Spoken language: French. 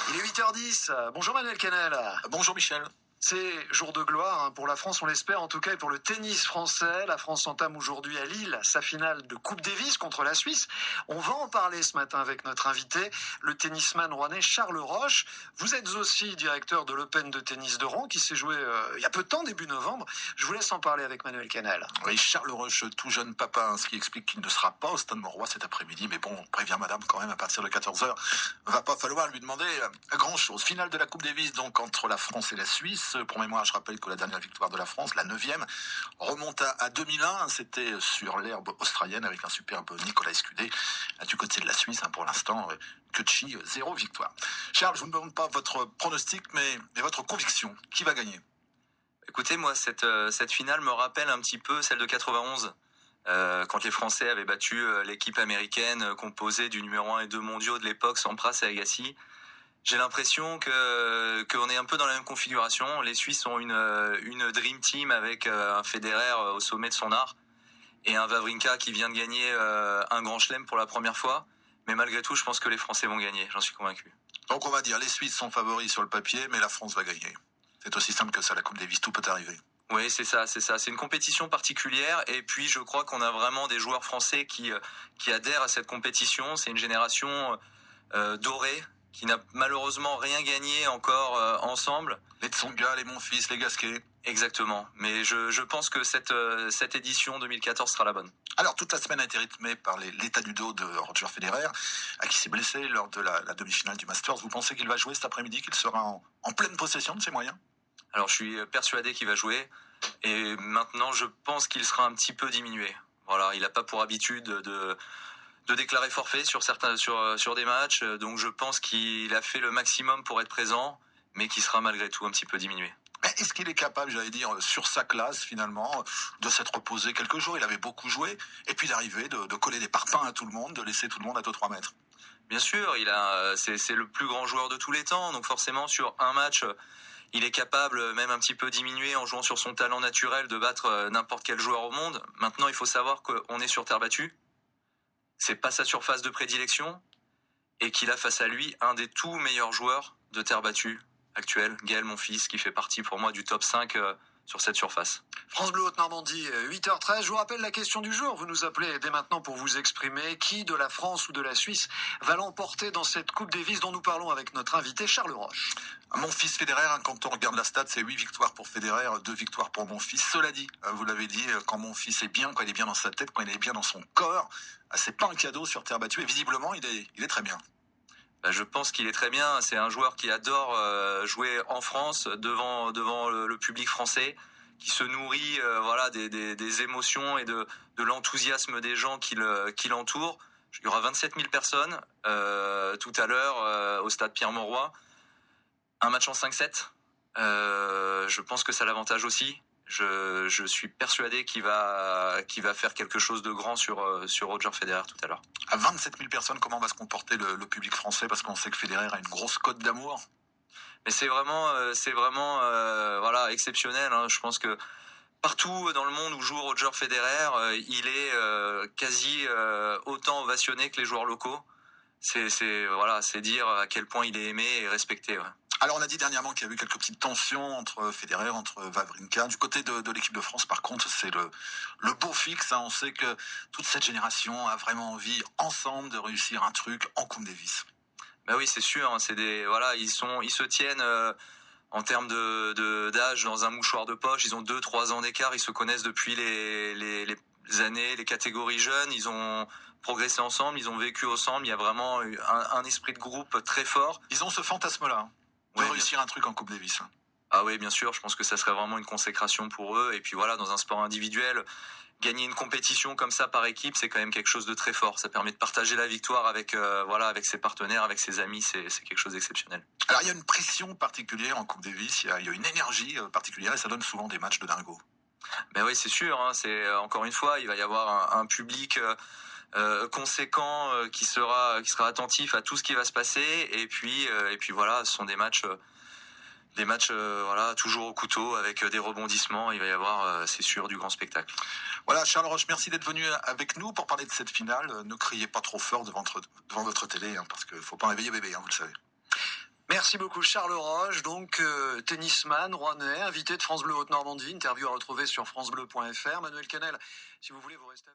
Il est 8h10. Bonjour Manuel Canel. Bonjour Michel. C'est jour de gloire pour la France, on l'espère, en tout cas, et pour le tennis français. La France entame aujourd'hui à Lille sa finale de Coupe Davis contre la Suisse. On va en parler ce matin avec notre invité, le tennisman rouennais Charles Roche. Vous êtes aussi directeur de l'Open de tennis de Rouen qui s'est joué il y a peu de temps, début novembre. Je vous laisse en parler avec Manuel Canel. Oui, Charles Roche, tout jeune papa, ce qui explique qu'il ne sera pas au Stade Mauroy cet après-midi. Mais bon, on prévient madame quand même à partir de 14h. Va pas falloir lui demander grand-chose. Finale de la Coupe Davis donc entre la France et la Suisse. Pour mémoire, je rappelle que la dernière victoire de la France, la 9e, remonte à 2001. C'était sur l'herbe australienne avec un superbe Nicolas Escudé. Du côté de la Suisse, pour l'instant, Kutchi, 0 victoire. Charles, je ne vous demande pas votre pronostic, mais votre conviction. Qui va gagner ? Écoutez, moi, cette finale me rappelle un petit peu celle de 91. Quand les Français avaient battu l'équipe américaine composée du numéro 1 et 2 mondiaux de l'époque, Sampras et Agassi. J'ai l'impression qu'on est un peu dans la même configuration. Les Suisses ont une dream team avec un Federer au sommet de son art et un Wawrinka qui vient de gagner un grand chelem pour la première fois. Mais malgré tout, je pense que les Français vont gagner. J'en suis convaincu. Donc on va dire les Suisses sont favoris sur le papier, mais la France va gagner. C'est aussi simple que ça, la Coupe Davis, tout peut arriver. Oui, c'est ça. C'est une compétition particulière et puis je crois qu'on a vraiment des joueurs français qui adhèrent à cette compétition. C'est une génération dorée qui n'a malheureusement rien gagné encore ensemble. Les Tsonga, les Monfils, les Gasquet. Exactement. Mais je pense que cette édition 2014 sera la bonne. Alors, toute la semaine a été rythmée par l'état du dos de Roger Federer, qui s'est blessé lors de la demi-finale du Masters. Vous pensez qu'il va jouer cet après-midi, qu'il sera en pleine possession de ses moyens ? Alors, je suis persuadé qu'il va jouer. Et maintenant, je pense qu'il sera un petit peu diminué. Voilà, il n'a pas pour habitude de déclarer forfait sur des matchs. Donc, je pense qu'il a fait le maximum pour être présent, mais qu'il sera malgré tout un petit peu diminué. Mais est-ce qu'il est capable, j'allais dire, sur sa classe, finalement, de s'être reposé quelques jours ? Il avait beaucoup joué. Et puis d'arriver, de coller des parpaings à tout le monde, de laisser tout le monde à 2-3 mètres. Bien sûr, c'est le plus grand joueur de tous les temps. Donc forcément, sur un match, il est capable, même un petit peu diminué, en jouant sur son talent naturel, de battre n'importe quel joueur au monde. Maintenant, il faut savoir qu'on est sur terre battue. C'est pas sa surface de prédilection. Et qu'il a face à lui un des tout meilleurs joueurs de terre battue actuel, Gaël Monfils, qui fait partie pour moi du top 5 sur cette surface. France Bleu Haute-Normandie, 8h13. Je vous rappelle la question du jour. Vous nous appelez dès maintenant pour vous exprimer. Qui de la France ou de la Suisse va l'emporter dans cette Coupe Davis dont nous parlons avec notre invité Charles Roche ? Monfils Federer, quand on regarde la stat, c'est 8 victoires pour Federer, 2 victoires pour Monfils. Cela dit, vous l'avez dit, quand Monfils est bien, quand il est bien dans sa tête, quand il est bien dans son corps, c'est pas un cadeau sur terre battue. Et visiblement, il est très bien. Je pense qu'il est très bien. C'est un joueur qui adore jouer en France devant le public français, qui se nourrit des émotions et de l'enthousiasme des gens qui l'entourent. Il y aura 27 000 personnes tout à l'heure au stade Pierre-Mauroy. Un match en 5-7. Je pense que ça l'avantage aussi. Je suis persuadé qu'il va faire quelque chose de grand sur Roger Federer tout à l'heure. À 27 000 personnes, comment va se comporter le public français ? Parce qu'on sait que Federer a une grosse cote d'amour. Mais c'est vraiment exceptionnel. Hein. Je pense que partout dans le monde où joue Roger Federer, il est quasi autant ovationné que les joueurs locaux. C'est dire à quel point il est aimé et respecté. Ouais. Alors on a dit dernièrement qu'il y a eu quelques petites tensions entre Federer, entre Wawrinka. Du côté de l'équipe de France, par contre, c'est le beau fixe. On sait que toute cette génération a vraiment envie, ensemble, de réussir un truc en Coupe Davis. Ben oui, c'est sûr. Hein, ils se tiennent en termes d'âge dans un mouchoir de poche. Ils ont 2-3 ans d'écart. Ils se connaissent depuis les années, les catégories jeunes. Ils ont progressé ensemble. Ils ont vécu ensemble. Il y a vraiment un esprit de groupe très fort. Ils ont ce fantasme-là. De réussir un truc en Coupe Davis. Ah oui, bien sûr, je pense que ça serait vraiment une consécration pour eux. Et puis voilà, dans un sport individuel, gagner une compétition comme ça par équipe, c'est quand même quelque chose de très fort. Ça permet de partager la victoire avec ses partenaires, avec ses amis, c'est quelque chose d'exceptionnel. Alors il y a une pression particulière en Coupe Davis, il y a une énergie particulière et ça donne souvent des matchs de dingo. Ben oui, c'est sûr, hein, c'est encore une fois, il va y avoir un public conséquent qui sera attentif à tout ce qui va se passer et puis voilà, ce sont des matchs toujours au couteau avec des rebondissements. Il va y avoir, c'est sûr, du grand spectacle. Voilà, Charles Roche, merci d'être venu avec nous pour parler de cette finale. Ne criez pas trop fort devant votre télé, parce qu'il ne faut pas réveiller bébé, vous le savez. Merci beaucoup Charles Roche, donc tennisman rouennais, invité de France Bleu Haute-Normandie, interview à retrouver sur francebleu.fr. Manuel Canel, si vous voulez vous rester...